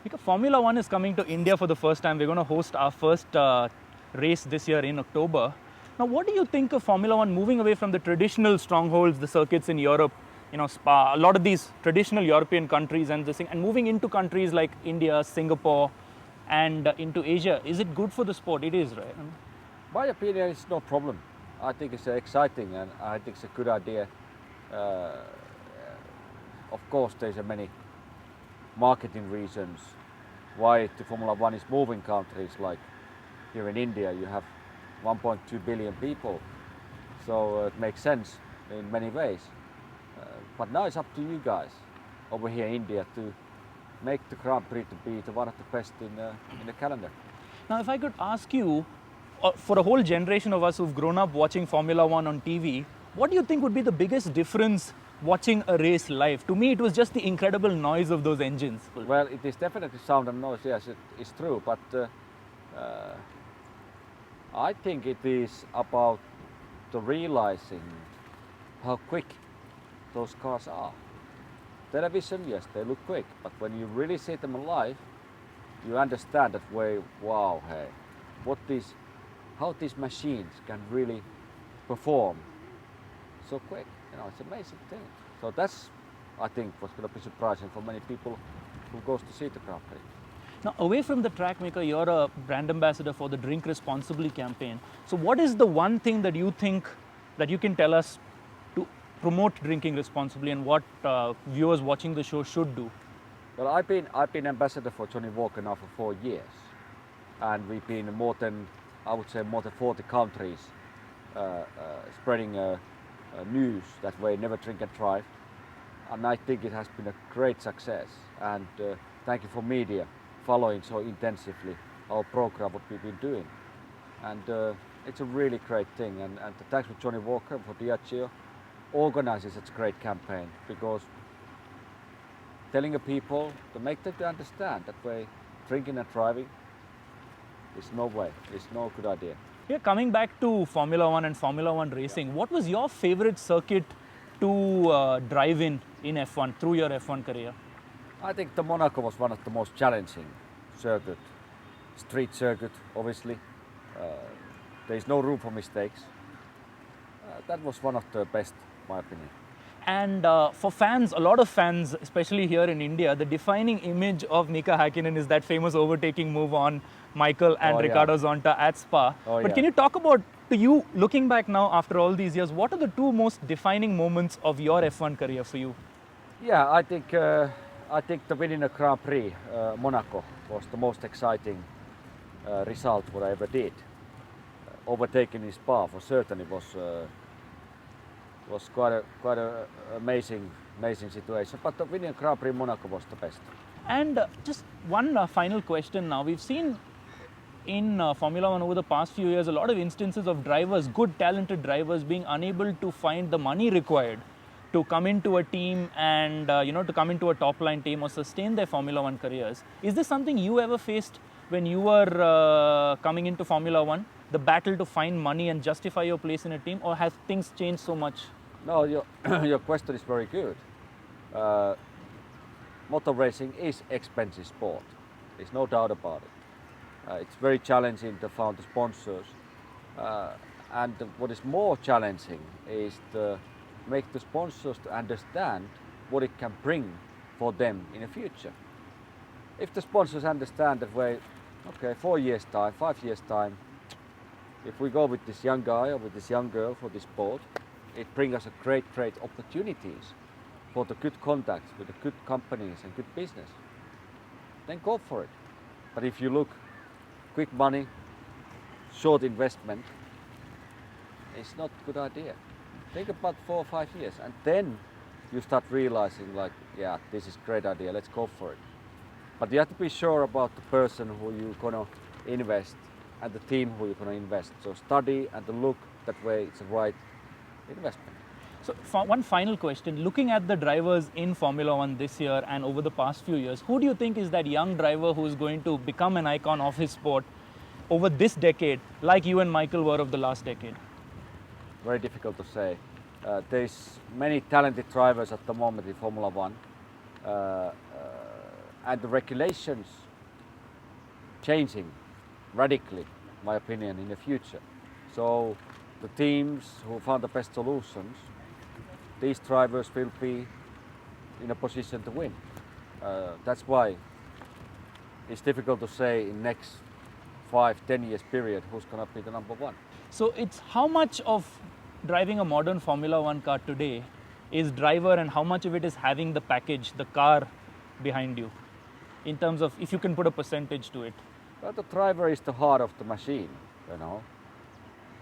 Because Formula One is coming to India for the first time. We're going to host our first race this year in October. Now, what do you think of Formula One moving away from the traditional strongholds, the circuits in Europe, Spa, a lot of these traditional European countries and this thing, and moving into countries like India, Singapore, and into Asia? Is it good for the sport? It is, right? My opinion is no problem. I think it's exciting and I think it's a good idea. Of course, there's many marketing reasons why the Formula One is moving countries like here in India. You have 1.2 billion people, so it makes sense in many ways. But now it's up to you guys over here in India to make the Grand Prix to be one of the best in the calendar. Now, if I could ask you, for a whole generation of us who've grown up watching Formula One on TV, what do you think would be the biggest difference watching a race live? To me, it was just the incredible noise of those engines. Well, it is definitely sound and noise, yes, it is true, but I think it is about the realizing how quick those cars are. Television, yes, they look quick, but when you really see them alive, you understand that way, wow, hey, how these machines can really perform so quick. It's an amazing thing. So that's, I think, what's going to be surprising for many people who goes to see the Grand Prix. Now, away from the track, Mika, you're a brand ambassador for the Drink Responsibly campaign. So what is the one thing that you think that you can tell us to promote drinking responsibly, and what viewers watching the show should do? Well, I've been ambassador for Johnny Walker now for 4 years, and we've been in more than 40 countries spreading news that way, never drink and drive, and I think it has been a great success. And thank you for media following so intensively our program, what we've been doing, and it's a really great thing. And thanks to Johnny Walker for Diageo organizes such a great campaign, because telling the people to make them to understand that way drinking and driving is no way, it's no good idea. Yeah, coming back to Formula One and Formula One racing, what was your favorite circuit to drive in F1 through your F1 career? I think the Monaco was one of the most challenging circuit. Street circuit, obviously. There is no room for mistakes. That was one of the best, in my opinion. And for fans, a lot of fans, especially here in India, the defining image of Mika Hakkinen is that famous overtaking move on Michael and Riccardo Zonta at Spa. But can you talk about, to you, looking back now after all these years, what are the two most defining moments of your F1 career for you? Yeah, I think the winning a Grand Prix, Monaco, was the most exciting result what I ever did. Overtaking in Spa for certain it was quite a amazing situation. But the winning Grand Prix Monaco was the best. And just one final question now. We've seen in Formula One over the past few years a lot of instances of drivers, good talented drivers, being unable to find the money required to come into a team and to come into a top line team or sustain their Formula One careers. Is this something you ever faced when you were coming into Formula One? The battle to find money and justify your place in a team, or have things changed so much? No, your question is very good. Motor racing is expensive sport. There's no doubt about it. It's very challenging to find the sponsors. And what is more challenging is to make the sponsors to understand what it can bring for them in the future. If the sponsors understand that way, okay, 4 years time, 5 years time, if we go with this young guy or with this young girl for this sport, it brings us a great opportunities for the good contacts with the good companies and good business. Then go for it. But if you look quick money, short investment, it's not a good idea. Think about 4 or 5 years, and then you start realizing like, yeah, this is a great idea, let's go for it. But you have to be sure about the person who you're gonna invest and the team who you're gonna invest. So study and look, that way it's the right investment. So one final question, looking at the drivers in Formula One this year and over the past few years, who do you think is that young driver who is going to become an icon of his sport over this decade, like you and Michael were of the last decade? Very difficult to say. There's many talented drivers at the moment in Formula One. and the regulations changing radically, my opinion, in the future. So the teams who found the best solutions, these drivers will be in a position to win. That's why it's difficult to say in next 5-10 years period who's going to be the number one. So it's how much of driving a modern Formula One car today is driver and how much of it is having the package, the car behind you, in terms of if you can put a percentage to it? Well, the driver is the heart of the machine, you know.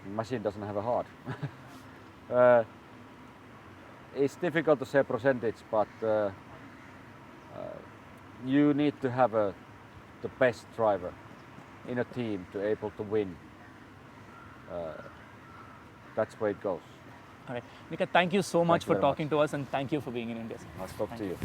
The machine doesn't have a heart. It's difficult to say percentage, but you need to have the best driver in a team to able to win. That's where it goes. All right. Mika, thank you so much you for very talking to us and thank you for being in India. I'll talk to you.